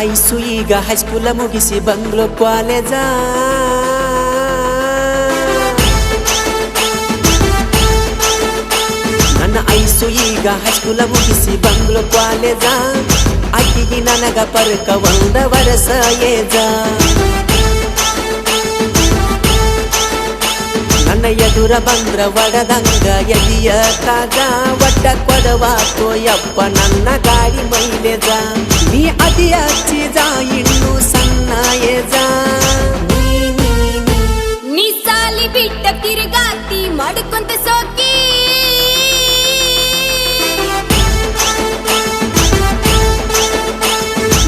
Ice ಈಗ ಹೈಸ್ಕೂಲ ಮುಗಿಸಿ ಬಂಗ್ಳೂರ್ college. ನನ್ನ ಐಸು ಈಗ ಹೈಸ್ಕೂಲ ಮುಗಿಸಿ ಬಂಗ್ಳೂರ್ ಕಾಲೇಜ. ಆಕಿಗೆ ನನಗ ಪರ್ಕ 1 ವರ್ಷ ಏಜ. ನನ್ನ ಎದುರ ಬಂದ್ರ ಒಡದಂಗ ಎದಿಯ ತಾಜ. ಒಡ್ಡ ಕೊಡವಾಕೋ ಯಪ್ಪ ನನ್ನ ಗಾಡಿ ಮೈಲೇಜ. ನೀ ಅದಿ ಹಚ್ಚಿದ ಇನ್ನು ಸಣ್ಣ ಏಜ. ನೀ ಸಾಲಿ ಬಿಟ್ಟ ತಿರುಗಾತಿ ಮಾಡ್ಕೊಂತ ಸೋಕಿ.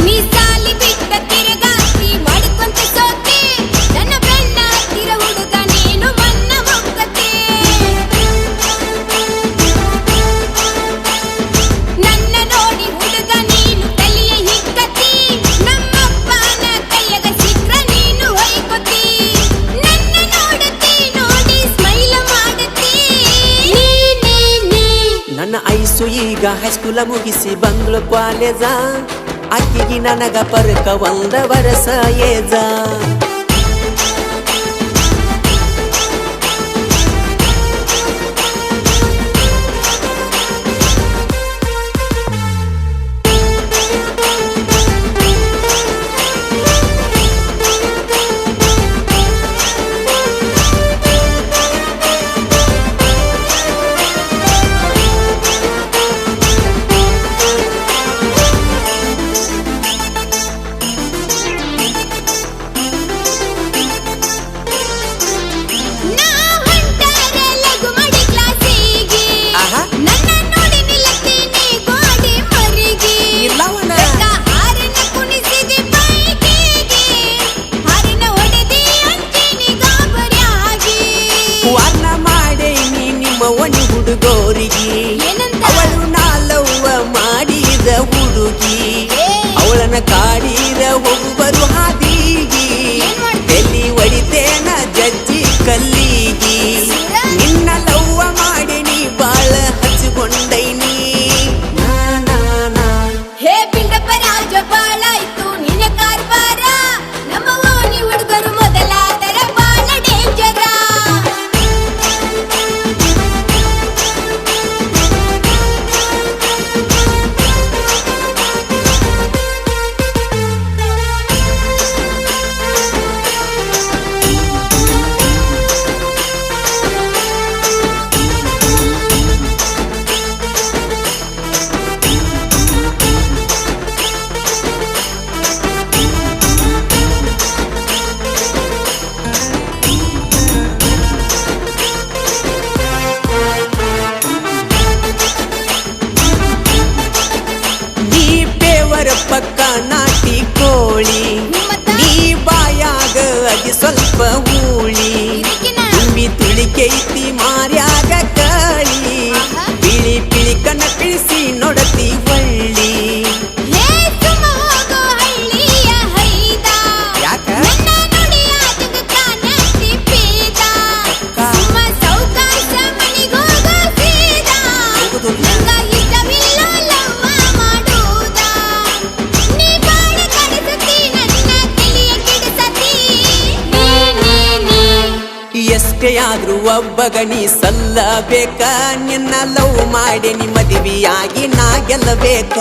ನೀ ಸಾಲಿ ಬಿಟ್ಟ ತಿರುಗಾತಿ ಮಾಡ್ಕೊಂತ ಸೋಕಿ. ನನ್ನ ಬೆನ್ನ ಹತ್ತಿರ ಹುಡುಗ ನೀನು ಮನ್ನ ಮೊಕ್ಕತಿ. ನನ್ನ ನೋಡಿ ಹುಡುಗ ನೀನು ತಲೆಯ ಹಿಕ್ಕತಿ. ನಮ್ಮಪ್ಪನ ಕೈಯಾಗ ಸಿಕ್ರ ನೀನು ಹೊಯ್ಕೊತಿ. ನನ್ನ ನೋಡತಿ ನೋಡಿ ಸ್ಮೈಲ್ ಮಾಡತಿ. ನನ್ನ ಐಸು ಈಗ ಹೈಸ್ಕೂಲ ಮುಗಿಸಿ ಬಂಗ್ಳೂರ್ ಕಾಲೇಜ. ಆಕಿಗೆ ನನಗ ಪರ್ಕ 1 ವರ್ಷ ಏಜ. ನಾ ಹೊಂಟಾರ ಲಘು ಮಾಡಿ ಕ್ಲಾಸಿಗೆ. ನನ್ನ ನೋಡಿ ನಿಲ್ಲತೀನಿ ಗೋಡೆ ಮರಿಗೆ. ಇಲ್ಲವನ ಹಾರನ ಕುಣಿಸಿದೆ ಬೈಕಿಗೆ. ಹಾರನ ಹೊಡೆದಿ ಅಂಚಿನಿ ಗಾಬರಿಯಾಗಿ. ವರ್ಣ ಮಾಡೇನಿ ನಿಮ್ಮ ಒಣಿ ಹುಡುಗೋರಿಗೆ. ಏನಂತ? ಅವಳು ನಾಲವ್ವ ಮಾಡಿದ ಹುಡುಗಿ. ಅವಳನ್ನ ಕಾಡಿದ ಒಬ್ಬರು ಹಾದಿಗಿ. ಏನ್ ಮಾಡ್ತಿ? ಎಲ್ಲಿ ಹೊಡಿತೇನ ಜಜ್ಜಿ ಕಲ್ಲಿಗಿ. ನಿನ್ನ ಲವ್ವ ಮಾಡೇನಿ ಬಾಳ ಹಚ್ಚಿಕೊಂಡೈನಿ. ಹೇ ಪಿಂಡಪ್ಪ ರಾಜ ಬಾಳಾಯ್ತು ನಿನ್ನ ಕಾರ್ಬಾರ. ನಮ್ಮ ಓಣಿ ಹುಡುಗರು ಮೊದಲಾದರ ಬಾಳ ಡೇಂಜರ. ನೀ ಬೇವರ ಪಕ್ಕ ನಾಟಿ ಕೋಳಿ. ನೀ ಬಾಯಾಗ ಅಗಿ ಸ್ವಲ್ಪ ಹೂಳಿ. ತುಂಬಿ ತುಳಿಕೈತಿ ಮಾರ್ಯಾಗ ಕಾಳಿ. ಪಿಳಿ ಪಿಳಿ ಕಣ್ಣ ಪಿಳಿಸಿ ನೋಡತಿ ಒಳ್ಳಿ. ಹೇ ಸುಮ್ಮ ಹೋಗೋ ಹಳ್ಳಿಯ ಹೈದ. ಯಾಕ? ನನ್ನ ನುಡಿಯ ಜಗತ್ತಾನತಿ ಪೇದ. ಸುಮ್ಮ ಸೌಕಾಶ ಮನಿಗೋಗೋ ಸೀದ. ನಂಗ ಇಷ್ಟವಿಲ್ಲ ಲವ್ವ ಮಾಡುವುದ. ನೀ ಬಾಳ ಕನಸತಿ ನನ್ನ ತಲೆಯ ಕೆಡಿಸತಿ. ಎಷ್ಟೇ ಆದ್ರೂ ಒಬ್ಬಗ ನೀ ಸಲ್ಲಬೇಕ. ನಿನ್ನ ಲವ್ ಮಾಡಿ ನೀ ಮದುವೆಯಾಗಿ ನಾ ಗೆಲ್ಲಬೇಕ.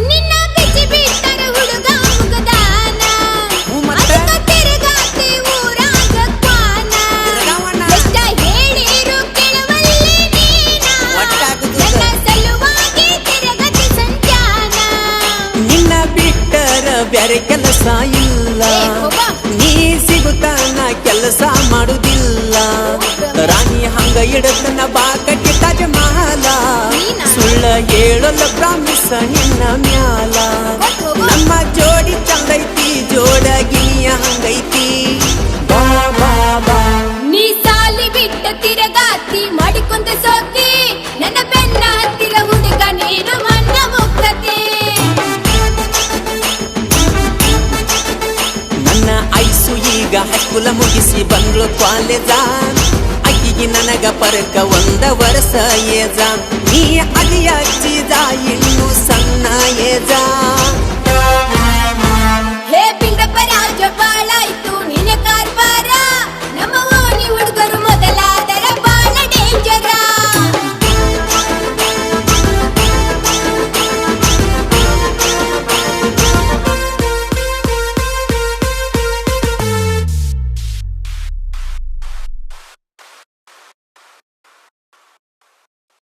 ನಿನ್ನ ಬಿಚ್ಚಿ ಬಿಟ್ಟರ ಹುಡುಗ ಮುಗದಾನ. ಅದಕ್ಕ ತಿರುಗಾತಿ ಊರಾಗ ಕ್ವಾನ. ಎಷ್ಟ ಹೇಳಿರು ಕೇಳವಲ್ಲಿ ನೀನ. ನನ್ನ ಸಲುವಾಗಿ ತಿರುಗತಿ ಸಂಚಾನ. ನಿನ್ನ ಬಿಟ್ಟರ ಬ್ಯಾರೆ ಕೆಲಸ ಇಲ್ಲ. ನೀ ಸಿಗುತ್ತಾನ ಕೆಲಸ ಮಾಡುದಿಲ್ಲ. ರಾಣಿ ಹಂಗ ಇಡತನ ಬಾಕಟಿ ತಾಜ ಮಹಲ. ಸುಳ್ಳ ಹೇಳಲ್ಲ ಪ್ರಾಮಿಸ ನಿನ್ನ ಮ್ಯಾಲ. ನಮ್ಮ ಜೋಡಿ ಚಂದೈತಿ ಜೋಡಗಿನಿಯ ಹಂಗೈತಿ. ಬಾ ಬಾ ಬಾ ನೀ ಸಾಲಿ ಬಿಟ್ಟ ತಿರುಗಾತಿ ಮಾಡಿಕೊಂತ ಸೋಕಿ. ನನ್ನ ಬೆನ್ನ ಹತ್ತಿರ ಹುಡುಗ ನೀ ಈಗ ಹೈಸ್ಕೂಲ ಮುಗಿಸಿ ಬಂದ್ಳು ಕಾಲೇಜ ಅಕ್ಕಿಗೆ ನನಗ ಪರಕ ಒಂದ ವರ್ಷ ಏಜ ನೀ ಅದಿಯ ಚೀಜ ಇನ್ನು ಸಣ್ಣ ಏಜ